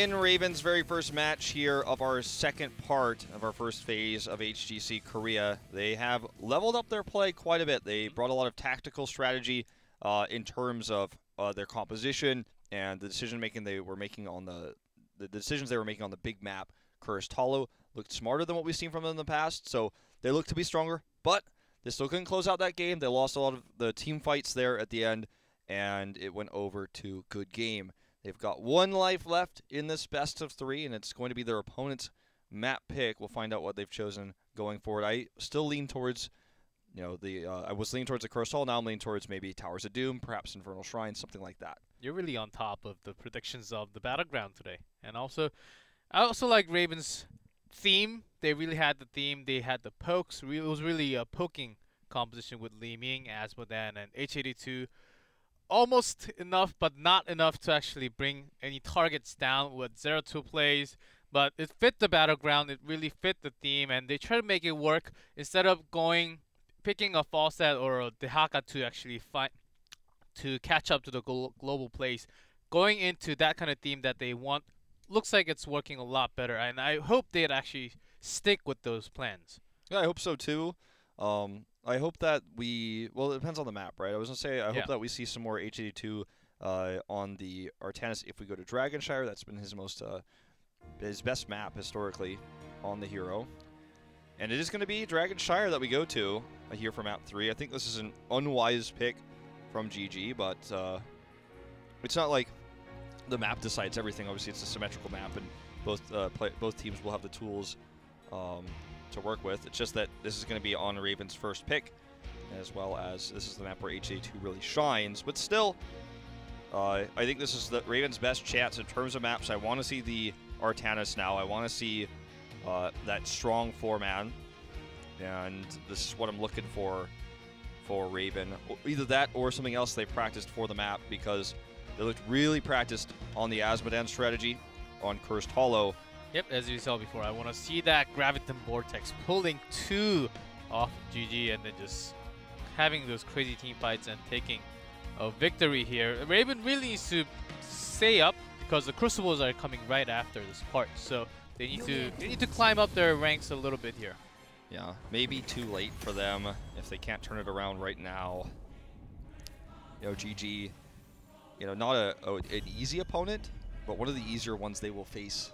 in Raven's very first match here of our second part of our first phase of HGC Korea, they have leveled up their play quite a bit. They brought a lot of tactical strategy in terms of their composition and the decision making they were making on the decisions they were making on the big map. Cursed Hollow looked smarter than what we've seen from them in the past, so they look to be stronger, but they still couldn't close out that game. They lost a lot of the team fights there at the end, and it went over to good game. They've got 1 life left in this best of 3, and it's going to be their opponent's map pick. We'll find out what they've chosen going forward. I still lean towards, I was leaning towards the Cursed Hall. Now I'm leaning towards maybe Towers of Doom, perhaps Infernal Shrine, something like that. You're really on top of the predictions of the Battleground today. And also, I also like Raven's theme. They really had the theme. They had the pokes. It was really a poking composition with Li Ming, Asmodan, and H82. Almost enough, but not enough to actually bring any targets down with 0-2 plays. But it fit the Battleground. It really fit the theme, and they try to make it work instead of picking a Falstad or a Dehaka to actually fight to catch up to the global plays. Going into that kind of theme that they want looks like it's working a lot better, and I hope they'd actually stick with those plans. Yeah, I hope so too. I hope that well, it depends on the map, right? I was going to say, I hope that we see some more H82 on the Artanis if we go to Dragonshire. That's been his best map historically on the hero. And it is going to be Dragonshire that we go to here for map 3. I think this is an unwise pick from GG, but it's not like the map decides everything. Obviously, it's a symmetrical map, and both teams will have the tools to work with. It's just that this is going to be on Raven's first pick, as well as this is the map where HA2 really shines. But still, I think this is the Raven's best chance in terms of maps. I want to see the Artanis now. I want to see that strong 4-man, and this is what I'm looking for Raven. Either that or something else they practiced for the map, because they looked really practiced on the Asmodan strategy on Cursed Hollow. Yep, as you saw before, I want to see that Graviton Vortex pulling 2 off of GG and then just having those crazy team fights and taking a victory here. Raven really needs to stay up because the Crucibles are coming right after this part, so they need to climb up their ranks a little bit here. Yeah, maybe too late for them if they can't turn it around right now. GG, not an easy opponent, but one of the easier ones they will face.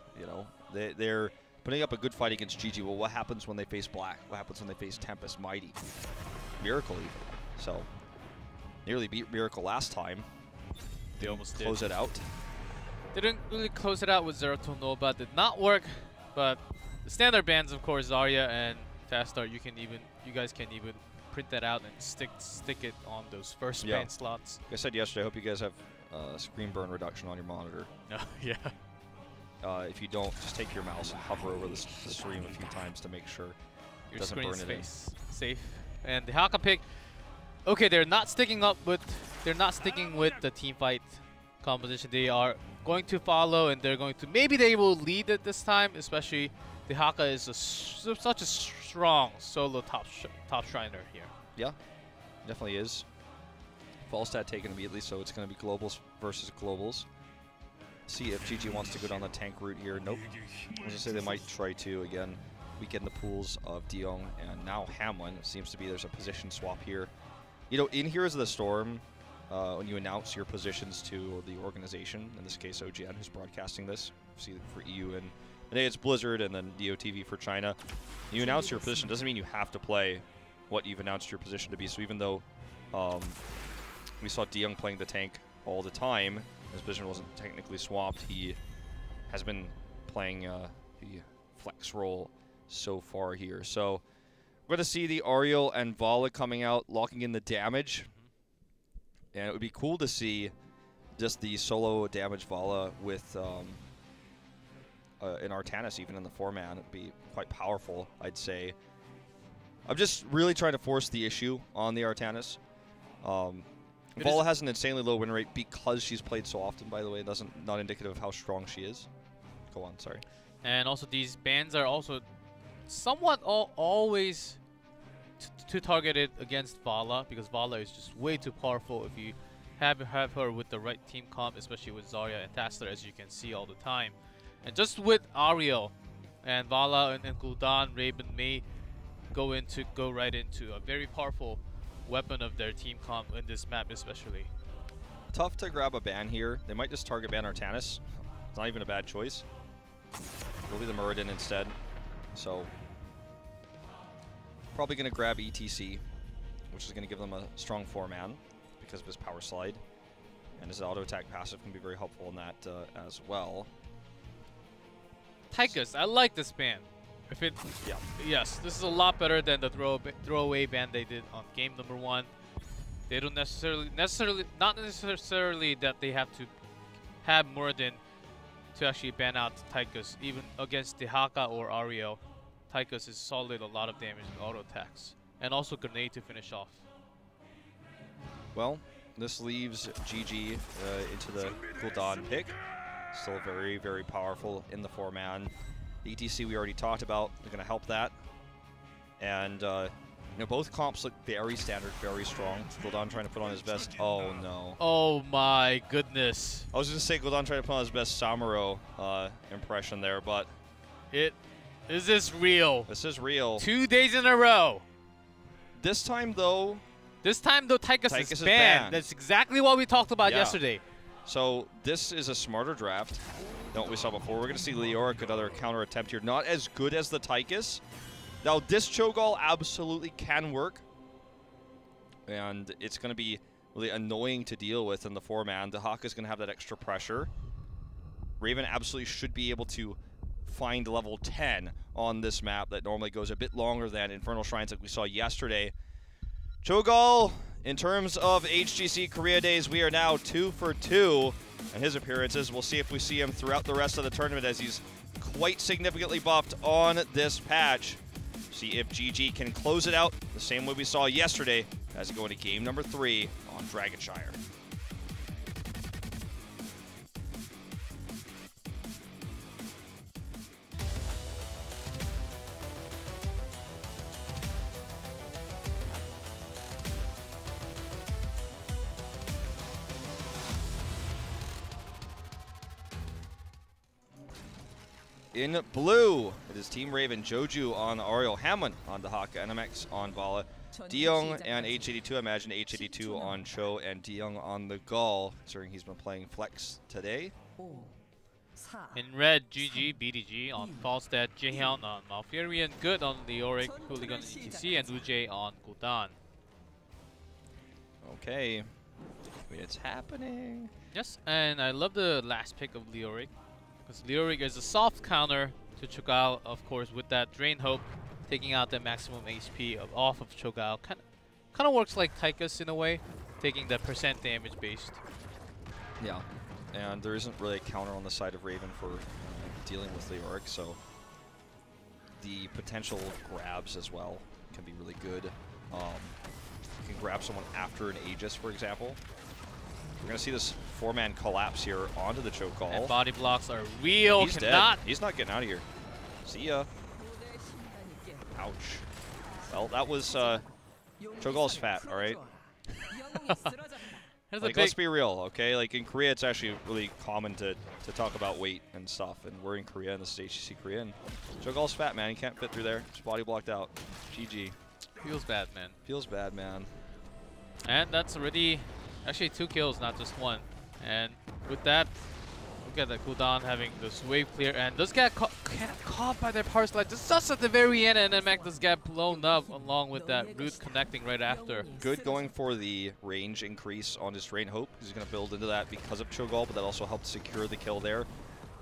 They're putting up a good fight against GG. Well, what happens when they face Black? What happens when they face Tempest, Mighty, Miracle even? So, nearly beat Miracle last time. They almost close it out. Didn't really close it out with 0-2 Nova. Did not work, but the standard bans, of course, Zarya and Fast Start. You guys can even print that out and stick it on those first ban slots. Like I said yesterday, I hope you guys have screen burn reduction on your monitor. Yeah. If you don't, just take your mouse and hover over the stream a few times to make sure your it doesn't burn it in. Safe. And the Haka pick. Okay, they're not sticking with the team fight composition. They are going to follow, and they're going to they will lead it this time. Especially the Haka is such a strong solo top shriner here. Yeah, definitely is. Falstad taken immediately, so it's going to be globals versus globals. See if GG wants to go down the tank route here. Nope. I was going to say they might try to, again, weaken the pools of Diong and now Hamlin. It seems to be there's a position swap here. In Heroes of the Storm, when you announce your positions to the organization, in this case OGN, who's broadcasting this, see for EU, and today it's Blizzard and then DOTV for China. You announce your position, doesn't mean you have to play what you've announced your position to be. So even though we saw Diong playing the tank all the time, his position wasn't technically swapped. He has been playing the flex role so far here. So we're going to see the Ariel and Vala coming out, locking in the damage. And it would be cool to see just the solo damage Vala with an Artanis, even in the 4-man. It would be quite powerful, I'd say. I'm just really trying to force the issue on the Artanis. Vala has an insanely low win rate because she's played so often, by the way. Not indicative of how strong she is. Go on, sorry. And also these bans are also somewhat always too targeted against Vala, because Vala is just way too powerful if you have her with the right team comp, especially with Zarya and Tastler, as you can see all the time. And just with Ariel and Vala and Gul'dan, Raven may go right into a very powerful weapon of their team comp in this map especially. Tough to grab a ban here. They might just target ban Artanis. It's not even a bad choice. It'll be the Muradin instead. So probably going to grab ETC, which is going to give them a strong 4-man because of his power slide. And his auto attack passive can be very helpful in that as well. Tychus, I like this ban. Yes, this is a lot better than the throwaway ban they did on game number 1. They don't not necessarily that they have to have Muradin to actually ban out Tychus. Even against Dehaka or Ariel, Tychus is solid, a lot of damage with auto attacks. And also grenade to finish off. Well, this leaves GG into the Gul'dan pick. Still very, very powerful in the 4-man. ETC we already talked about. They're going to help that. And you know, both comps look very standard, very strong. Gul'dan trying to put on his best. Oh no. Oh my goodness. I was going to say Gul'dan trying to put on his best Samuro impression there, but Is this real? this is real. 2 days in a row. This time though, Tychus Tychus is is banned. banned. That's exactly what we talked about Yeah. yesterday. so this is a smarter draft than what we saw before. We're going to see Leoric, another counter attempt here. Not as good as the Tychus. Now, this Cho'Gall absolutely can work. And it's going to be really annoying to deal with in the 4-man. Dehaka is going to have that extra pressure. Raven absolutely should be able to find level 10 on this map that normally goes a bit longer than Infernal Shrines like we saw yesterday. Cho'Gall, in terms of HGC Korea Days, we are now 2 for 2 in his appearances. We'll see if we see him throughout the rest of the tournament as he's quite significantly buffed on this patch. See if GG can close it out the same way we saw yesterday as going to game number 3 on Dragonshire. In blue, it is Team Raven, Joju on Ariel, Hammond on Dehaka, NMX on Vala, Diyoung and H82. I imagine H82 on Cho and Diyoung on the Gall, considering he's been playing Flex today. In red, GG, BDG on Falstad, Jaehyun on Malfurion, Good on Leoric, Hooligan ETC, and Ujay on Gul'dan. Okay, it's happening. Yes, and I love the last pick of Leoric, because Leoric is a soft counter to Cho'Gall, of course, with that Drain Hope, taking out the maximum HP off of Cho'Gall. Kind of works like Tychus in a way, taking the percent damage based. Yeah, and there isn't really a counter on the side of Raven for dealing with Leoric, so the potential grabs as well can be really good. You can grab someone after an Aegis, for example. We're going to see this 4-man collapse here onto the Cho'Gall. And body blocks are real. He's dead. He's not getting out of here. See ya. Ouch. Well, that was Cho'Gall's fat, all right? Like, let's be real, okay? Like, in Korea, it's actually really common to talk about weight and stuff, and we're in Korea, and this is HGC Korea, and Cho'Gall's fat, man. He can't fit through there. Just body blocked out. GG. Feels bad, man. Feels bad, man. And that's already actually 2 kills, not just 1. And with that, look at the Gul'dan having this wave clear, and does get caught by their power slide just at the very end, and then Mac does get blown up along with that root connecting right after. Good going for the range increase on his Drain Hope. He's going to build into that because of Cho'Gall, but that also helped secure the kill there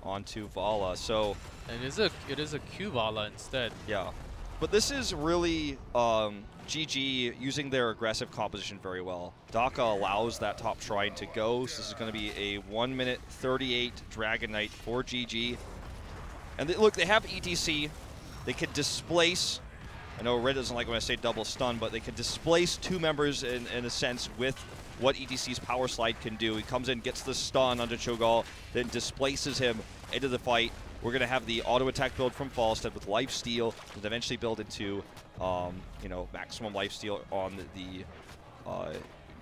onto Vala. So and it is a Q Vala instead. Yeah. But this is really GG using their aggressive composition very well. Daka allows that top shrine to go, so this is going to be a 1-minute 38 Dragon Knight for GG. And look, they have ETC. They could displace, I know Red doesn't like when I say double stun, but they could displace 2 members in a sense with what ETC's power slide can do. He comes in, gets the stun onto Cho'Gall, then displaces him into the fight. We're going to have the auto attack build from Falstad with lifesteal, and eventually build into, you know, maximum lifesteal on the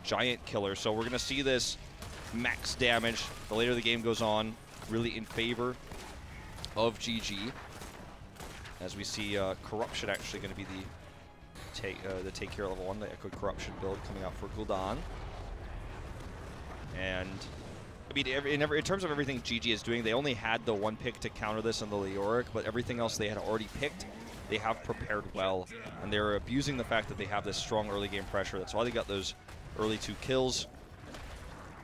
giant killer. So we're going to see this max damage the later the game goes on, really in favor of GG. As we see Corruption actually going to be the take care level 1, the Echo Corruption build coming out for Gul'dan. And I mean, in terms of everything GG is doing, they only had the 1 pick to counter this in the Leoric, but everything else they had already picked, they have prepared well. And they're abusing the fact that they have this strong early game pressure. That's why they got those early 2 kills.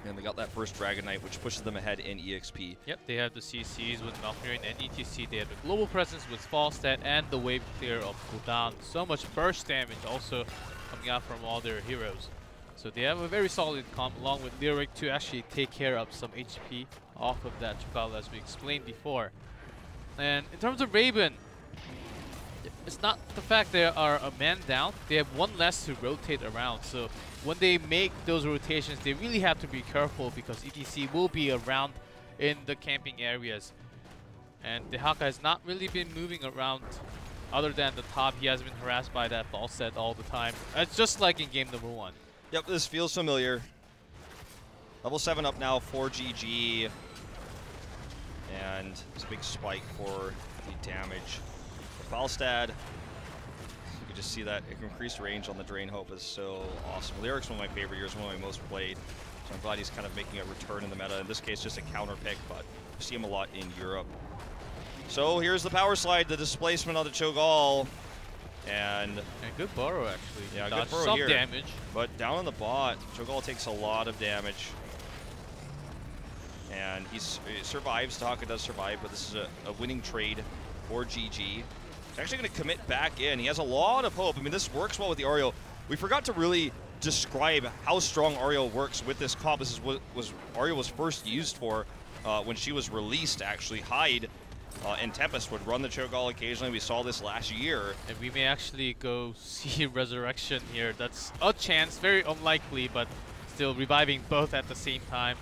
And they got that first Dragon Knight, which pushes them ahead in EXP. Yep, they have the CCs with Valkyrie and ETC. They have the global presence with Falstad and the wave clear of Gul'dan. So much burst damage also coming out from all their heroes. So they have a very solid comp along with Lyric to actually take care of some HP off of that Cho'Gall, as we explained before. And in terms of Raven, it's not the fact they are a man down, they have 1 less to rotate around. So when they make those rotations, they really have to be careful because ETC will be around in the camping areas. And the Hawkeye has not really been moving around other than the top. He has been harassed by that Falstad all the time. It's just like in game number 1. Yep, this feels familiar. Level 7 up now for GG. And it's a big spike for the damage. For Falstad, you can just see that increased range on the Drain Hope is so awesome. Lyric's one of my favorite heroes, one of my most played. So I'm glad he's kind of making a return in the meta. In this case, just a counter pick, but you see him a lot in Europe. So here's the power slide, the displacement on the Cho'Gall. And good burrow, actually. Yeah, good burrow some here. Damage. But down on the bot, Cho'Gall takes a lot of damage. And he survives. Tahaka does survive, but this is a winning trade for GG. He's actually going to commit back in. He has a lot of hope. I mean, this works well with the Ariel. We forgot to really describe how strong Ariel works with this comp. This is what Ariel was first used for when she was released, actually. Hyde and Tempest would run the Cho'Gall occasionally. We saw this last year. And we may actually go see Resurrection here. That's a chance, very unlikely, but still reviving both at the same time.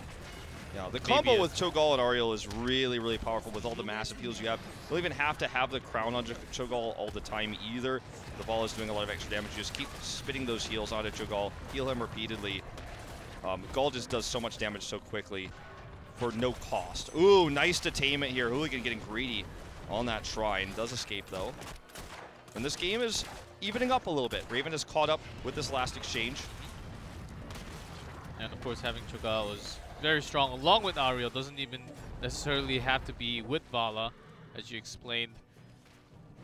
Yeah, the combo with Cho'Gall and Ariel is really, really powerful with all the massive heals you have. You don't even have to have the crown on Cho'Gall all the time either. The ball is doing a lot of extra damage. You just keep spitting those heals onto Cho'Gall, heal him repeatedly. Gall just does so much damage so quickly for no cost. Ooh, nice detainment here. Hooligan getting greedy on that shrine. Does escape though. And this game is evening up a little bit. Raven is caught up with this last exchange. And of course having Cho'Gall is very strong along with Ariel. Doesn't even necessarily have to be with Vala, as you explained.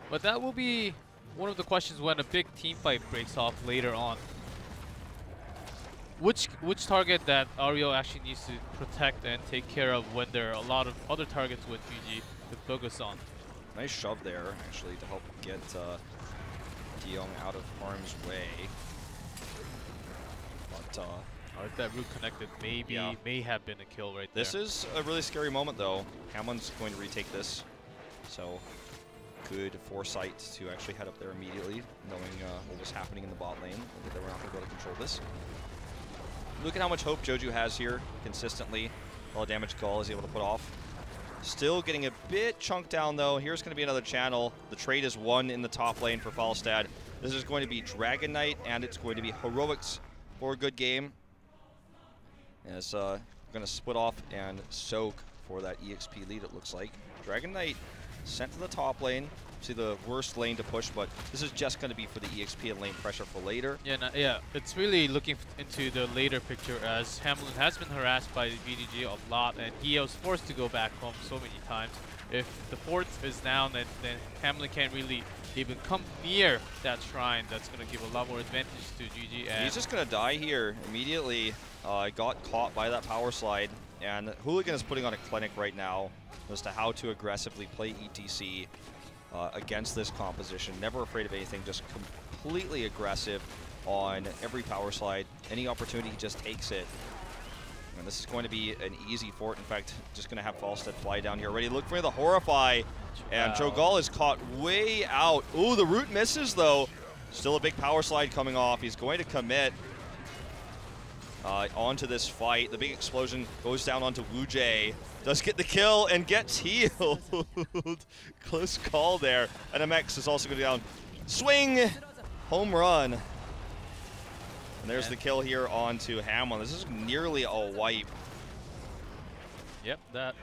But that will be one of the questions when a big team fight breaks off later on. Which target that Ariel actually needs to protect and take care of when there are a lot of other targets with GG to focus on. Nice shove there, actually, to help get Diong out of harm's way. But if that root connected, maybe may have been a kill right there. This is a really scary moment, though. Hamlin's going to retake this, so good foresight to actually head up there immediately, knowing what was happening in the bot lane, that they were not going to be able to control this. Look at how much hope Joju has here, consistently. All the damage Gall is able to put off. Still getting a bit chunked down, though. Here's going to be another channel. The trade is won in the top lane for Falstad. This is going to be Dragon Knight, and it's going to be Heroics for a good game. And it's going to split off and soak for that EXP lead, it looks like. Dragon Knight sent to the top lane. See the worst lane to push, but this is just going to be for the EXP and lane pressure for later. Yeah, it's really looking into the later picture, as Hamlin has been harassed by the BDG a lot, and he was forced to go back home so many times. If the fort is down, then Hamlin can't really even come near that shrine. That's going to give a lot more advantage to GG. And he's just going to die here immediately. Got caught by that power slide, and Hooligan is putting on a clinic right now as to how to aggressively play ETC against this composition. Never afraid of anything, just completely aggressive on every power slide. Any opportunity, he just takes it. And this is going to be an easy fort. In fact, just going to have Falstad fly down here already. Look for the Horrify, and Cho'Gall is caught way out. Ooh, the root misses, though. Still a big power slide coming off. He's going to commit onto this fight. The big explosion goes down onto Wu Jie. Does get the kill and gets healed. Close call there. And MX is also going down. Swing! Home run. And there's the kill here onto Hamlin. This is nearly a wipe. Yep, that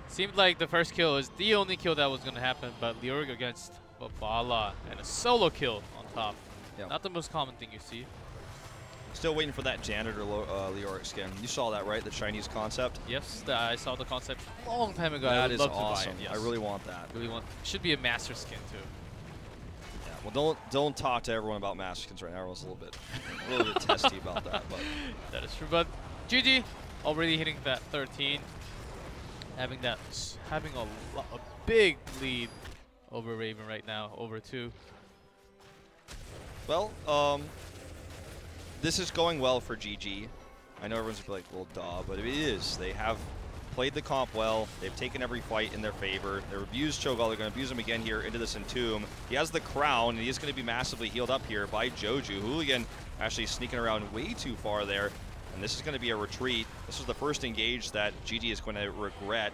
seemed like the first kill is the only kill that was going to happen, but Leoric against Bala and a solo kill on top. Yep. Not the most common thing you see. Still waiting for that Janitor Leoric skin. You saw that, right? The Chinese concept? Yes, I saw the concept a long time ago. That I would is love awesome. to buy it. Yes. I really want that. Should be a master skin too. Yeah, well, don't talk to everyone about master skins right now. Everyone's a little bit testy about that. But that is true. But GG already hitting that 13, having a big lead over Raven right now, over 2. Well, this is going well for GG. I know everyone's like, well, duh, but it is. They have played the comp well. They've taken every fight in their favor. They've abused Cho'Gall. They're going to abuse him again here into this Entomb. He has the crown, and he is going to be massively healed up here by Joju. Hooligan actually sneaking around way too far there, and this is going to be a retreat. This was the first engage that GG is going to regret.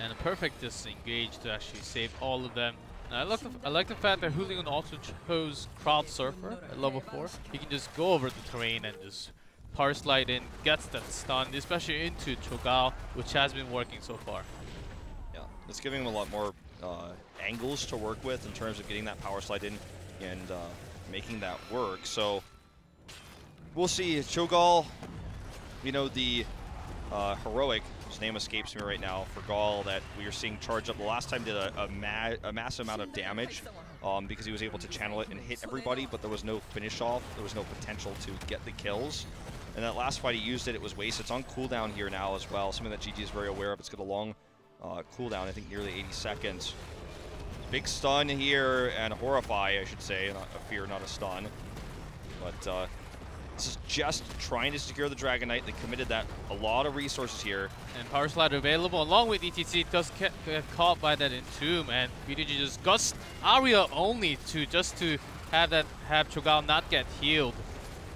And a perfect disengage to actually save all of them. And I like the fact that Hooligan also chose Crowd Surfer at level 4. He can just go over the terrain and just power slide in, gets that stun, especially into Cho'Gall, which has been working so far. Yeah, it's giving him a lot more angles to work with in terms of getting that power slide in and making that work. So we'll see. Cho'Gall, you know, the heroic, whose name escapes me right now, for Gall that we are seeing charge up. The last time did a massive amount of damage because he was able to channel it and hit everybody, but there was no finish off. There was no potential to get the kills. And that last fight he used it was wasted. It's on cooldown here now as well, something that GG is very aware of. It's got a long cooldown, I think nearly 80 seconds. Big stun here, and Horrify, I should say, not a fear, not a stun. But this is just trying to secure the Dragon Knight. They committed that a lot of resources here. And Power Slide available along with ETC. Does get caught by that Entomb, and BDG just guts Aria only to have Cho'Gall not get healed.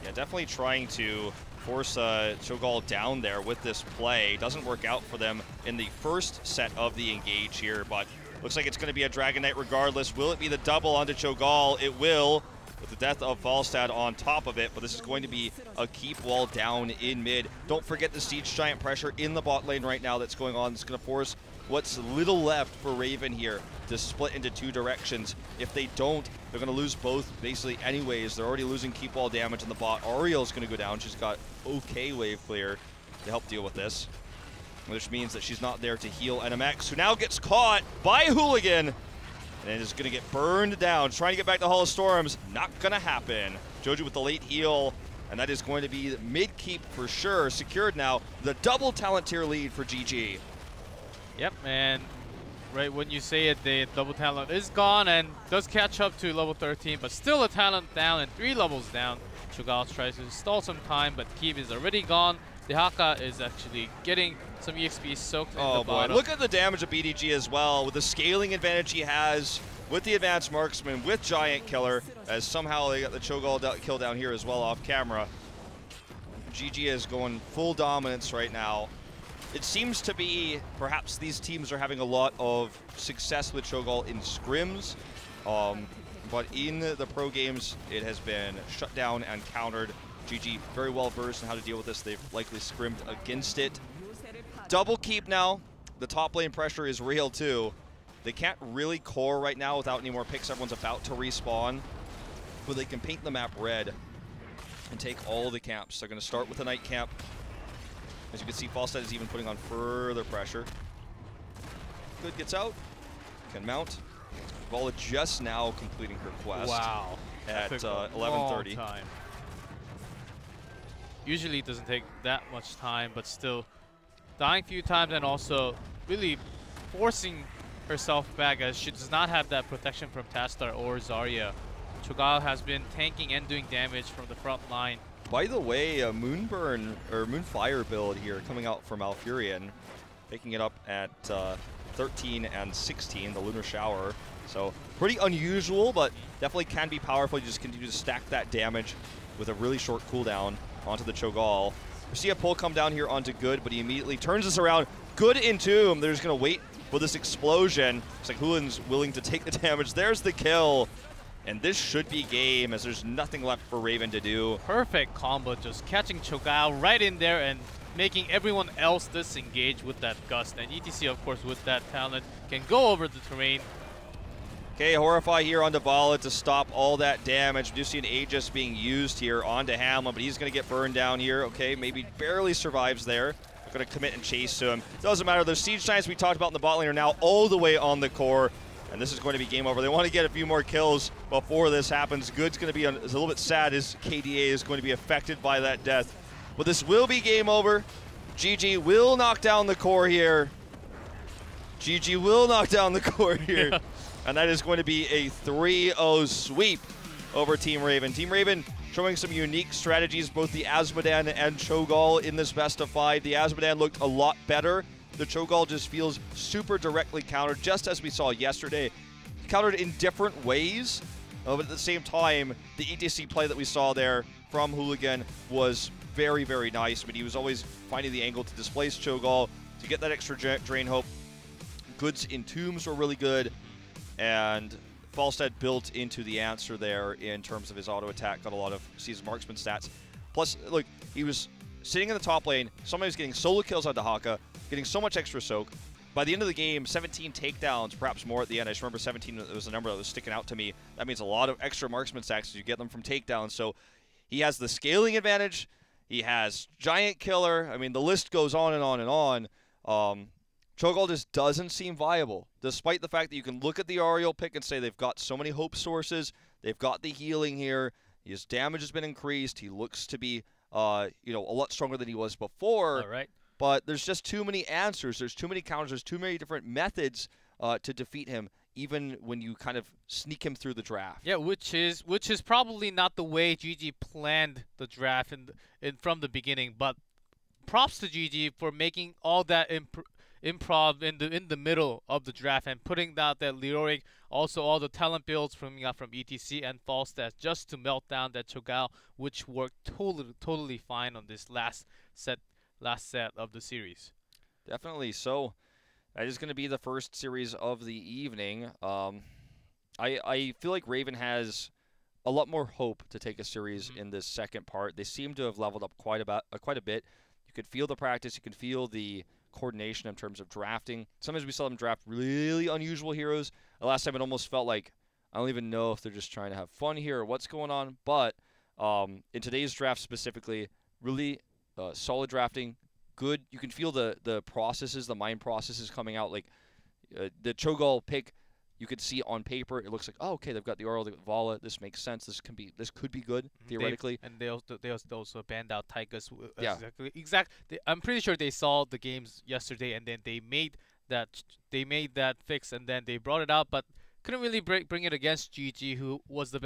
Yeah, definitely trying to force Cho'Gall down there with this play. Doesn't work out for them in the first set of the engage here, but looks like it's going to be a Dragon Knight regardless. Will it be the double onto Cho'Gall? It will, with the death of Falstad on top of it, but this is going to be a keep wall down in mid. Don't forget the Siege Giant pressure in the bot lane right now that's going on. It's going to force what's little left for Raven here to split into 2 directions. If they don't, they're going to lose both basically anyways. They're already losing keep wall damage in the bot. Ariel's going to go down. She's got okay wave clear to help deal with this, which means that she's not there to heal NMX, who now gets caught by Hooligan and is going to get burned down. Trying to get back to Hall of Storms, not going to happen. Joju with the late heal, and that is going to be mid-keep for sure. Secured now, the double talent tier lead for GG. Yep, and right when you say it, the double talent is gone and does catch up to level 13, but still a talent down and 3 levels down. Cho'Gall tries to stall some time, but Keep is already gone. The Haka is actually getting some EXP soaked in the bottom. Look at the damage of BDG as well, with the scaling advantage he has, with the advanced marksman, with Giant Killer, as somehow they got the Cho'Gall kill down here as well off camera. GG is going full dominance right now. It seems to be, perhaps these teams are having a lot of success with Cho'Gall in scrims, but in the pro games, it has been shut down and countered. GG very well versed in how to deal with this. They've likely scrimmed against it. Double keep now. The top lane pressure is real too. They can't really core right now without any more picks. Everyone's about to respawn, but they can paint the map red and take all the camps. They're going to start with a night camp. As you can see, Falstad is even putting on further pressure. Good gets out, can mount. Vala just now completing her quest. Wow. At 11:30. Usually it doesn't take that much time, but still dying a few times and also really forcing herself back as she does not have that protection from Tastar or Zarya. Cho'Gall has been tanking and doing damage from the front line. By the way, a Moonburn or Moonfire build here coming out from Alfurion, picking it up at 13 and 16, the Lunar Shower. So pretty unusual, but definitely can be powerful. You just continue to stack that damage with a really short cooldown onto the Cho'Gall. We see a pull come down here onto Good, but he immediately turns this around. Good Entomb. They're just going to wait for this explosion. It's like Hulin's willing to take the damage. There's the kill. And this should be game, as there's nothing left for Raven to do. Perfect combo, just catching Cho'Gao right in there and making everyone else disengage with that gust. And ETC, of course, with that talent, can go over the terrain. Okay, Horrify here onto Vala to stop all that damage. We do see an Aegis being used here onto Hamlin, but he's going to get burned down here. Okay, maybe barely survives there. Going to commit and chase to him. Doesn't matter. Those Siege Giants we talked about in the bot lane are now all the way on the core, and this is going to be game over. They want to get a few more kills before this happens. Good's going to be a little bit sad as KDA is going to be affected by that death. But this will be game over. GG will knock down the core here. GG will knock down the core here. Yeah. And that is going to be a 3-0 sweep over Team Raven. Team Raven showing some unique strategies, both the Azmodan and Cho'Gall in this best of 5. The Azmodan looked a lot better. The Cho'Gall just feels super directly countered, just as we saw yesterday. Countered in different ways, but at the same time, the ETC play that we saw there from Hooligan was very, very nice. But he was always finding the angle to displace Cho'Gall, to get that extra drain hope. Goods in Tombs were really good, and Falstad built into the answer there in terms of his auto attack, got a lot of seasoned marksman stats. Plus, look, he was sitting in the top lane, somebody was getting solo kills onto Haka, getting so much extra soak. By the end of the game, 17 takedowns, perhaps more at the end. I just remember 17 was a number that was sticking out to me. That means a lot of extra marksman stacks as you get them from takedowns. So he has the scaling advantage. He has giant killer. I mean, the list goes on and on and on. Cho'Gall just doesn't seem viable, despite the fact that you can look at the Ariel pick and say they've got so many hope sources, they've got the healing here, his damage has been increased, he looks to be, a lot stronger than he was before. All right. But there's just too many answers, there's too many counters, there's too many different methods to defeat him, even when you kind of sneak him through the draft. Yeah, which is probably not the way GG planned the draft from the beginning. But props to GG for making all that improv in the middle of the draft and putting out that Leoric, also all the talent builds from ETC and Falstad just to melt down that Cho'Gall, which worked totally fine on this last set of the series. Definitely. So that is going to be the first series of the evening. I feel like Raven has a lot more hope to take a series in this second part. They seem to have leveled up quite a bit. You could feel the practice. You could feel the coordination in terms of drafting. Sometimes we saw them draft really unusual heroes. The last time it almost felt like, I don't even know if they're just trying to have fun here or what's going on. But in today's draft specifically, really solid drafting, good. You can feel the processes, the mind processes coming out. Like the Cho'Gall pick, you could see on paper, it looks like, oh, okay, they've got the Aurel, they've got Vala. This makes sense. This could be good theoretically. They also banned out Tychus. Yeah. Exactly. I'm pretty sure they saw the games yesterday, and then they made that fix, and then they brought it out, but couldn't really bring it against GG, who was the